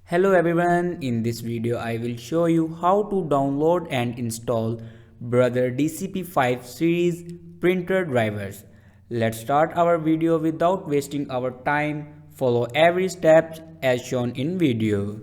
Hello everyone, in this video I will show you how to download and install Brother DCP-5 series printer drivers. Let's start our video without wasting our time. Follow every step as shown in video.